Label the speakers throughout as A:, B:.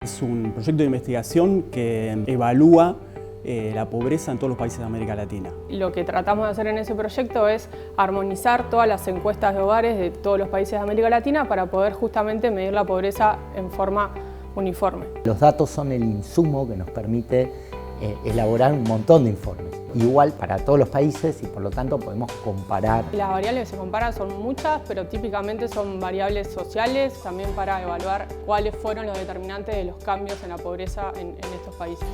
A: Es un proyecto de investigación que evalúa la pobreza en todos los países de América Latina.
B: Lo que tratamos de hacer en ese proyecto es armonizar todas las encuestas de hogares de todos los países de América Latina para poder justamente medir la pobreza en forma uniforme.
C: Los datos son el insumo que nos permite elaborar un montón de informes, igual para todos los países, y por lo tanto podemos comparar.
B: Las variables que se comparan son muchas, pero típicamente son variables sociales, también para evaluar cuáles fueron los determinantes de los cambios en la pobreza en estos países.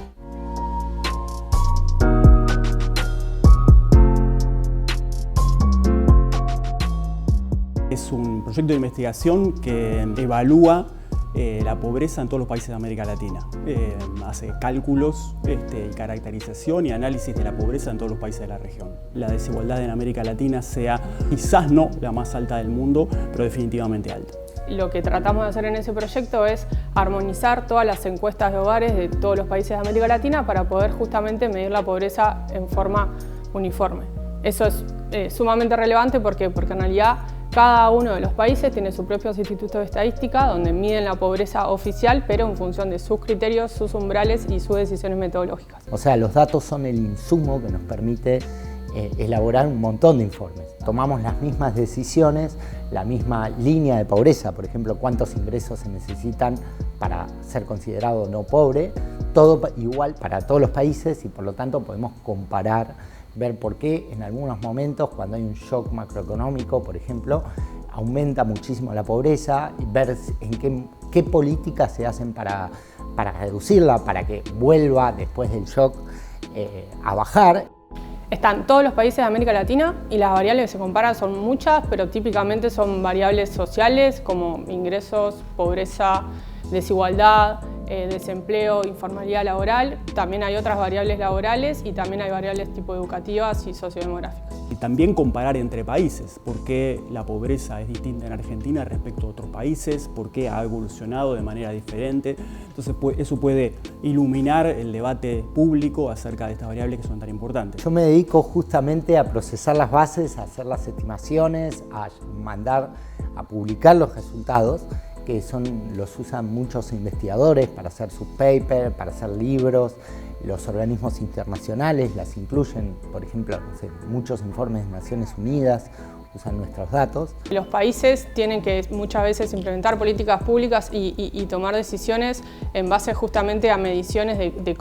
A: Es un proyecto de investigación que evalúa la pobreza en todos los países de América Latina. Hace cálculos y caracterización y análisis de la pobreza en todos los países de la región. La desigualdad en América Latina sea quizás no la más alta del mundo, pero definitivamente alta.
B: Lo que tratamos de hacer en ese proyecto es armonizar todas las encuestas de hogares de todos los países de América Latina para poder justamente medir la pobreza en forma uniforme. Eso es sumamente relevante porque en realidad cada uno de los países tiene sus propios institutos de estadística donde miden la pobreza oficial, pero en función de sus criterios, sus umbrales y sus decisiones metodológicas.
C: O sea, los datos son el insumo que nos permite elaborar un montón de informes. Tomamos las mismas decisiones, la misma línea de pobreza, por ejemplo, cuántos ingresos se necesitan para ser considerado no pobre, todo igual para todos los países, y por lo tanto podemos comparar, ver por qué en algunos momentos, cuando hay un shock macroeconómico, por ejemplo, aumenta muchísimo la pobreza, y ver en qué políticas se hacen para reducirla, para que vuelva después del shock a bajar.
B: Están todos los países de América Latina y las variables que se comparan son muchas, pero típicamente son variables sociales como ingresos, pobreza, desigualdad, desempleo, informalidad laboral. También hay otras variables laborales y también hay variables tipo educativas y sociodemográficas.
A: Y también comparar entre países, por qué la pobreza es distinta en Argentina respecto a otros países, por qué ha evolucionado de manera diferente. Entonces eso puede iluminar el debate público acerca de estas variables que son tan importantes.
C: Yo me dedico justamente a procesar las bases, a hacer las estimaciones, a publicar los resultados, que los usan muchos investigadores para hacer sus papers, para hacer libros. Los organismos internacionales las incluyen, por ejemplo, muchos informes de Naciones Unidas usan nuestros datos. Los
B: países tienen que muchas veces implementar políticas públicas y tomar decisiones en base justamente a mediciones de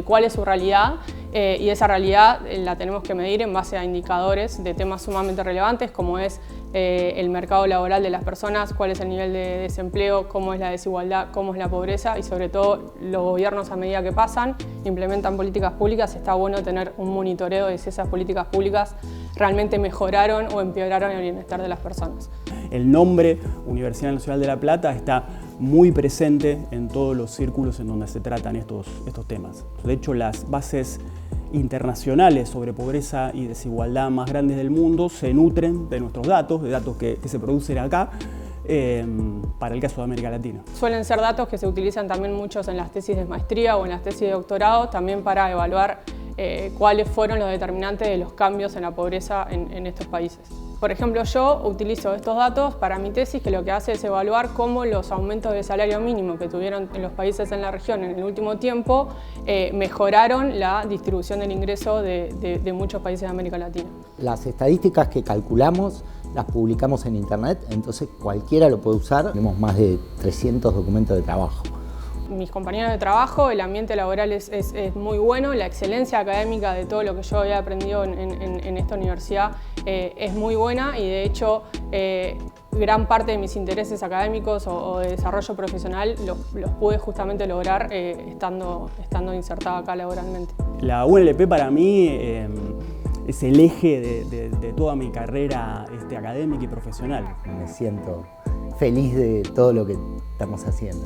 B: cuál es su realidad, y esa realidad la tenemos que medir en base a indicadores de temas sumamente relevantes como es el mercado laboral de las personas, cuál es el nivel de desempleo, cómo es la desigualdad, cómo es la pobreza, y sobre todo los gobiernos a medida que pasan implementan políticas públicas. Está bueno tener un monitoreo de si esas políticas públicas realmente mejoraron o empeoraron el bienestar de las personas.
A: El nombre Universidad Nacional de La Plata está muy presente en todos los círculos en donde se tratan estos temas. De hecho, las bases internacionales sobre pobreza y desigualdad más grandes del mundo se nutren de nuestros datos, de datos que se producen acá, para el caso de América Latina. Suelen
B: ser datos que se utilizan también muchos en las tesis de maestría o en las tesis de doctorado, también para evaluar cuáles fueron los determinantes de los cambios en la pobreza en estos países. Por ejemplo, yo utilizo estos datos para mi tesis, que lo que hace es evaluar cómo los aumentos de salario mínimo que tuvieron en los países en la región en el último tiempo mejoraron la distribución del ingreso de muchos países de América Latina.
C: Las estadísticas que calculamos las publicamos en internet, entonces cualquiera lo puede usar. Tenemos más de 300 documentos de trabajo.
B: Mis compañeros de trabajo, el ambiente laboral es muy bueno, la excelencia académica de todo lo que yo había aprendido en esta universidad es muy buena, y de hecho gran parte de mis intereses académicos o de desarrollo profesional los pude justamente lograr estando insertada acá laboralmente.
A: La UNLP para mí es el eje de toda mi carrera académica y profesional.
C: Me siento feliz de todo lo que estamos haciendo.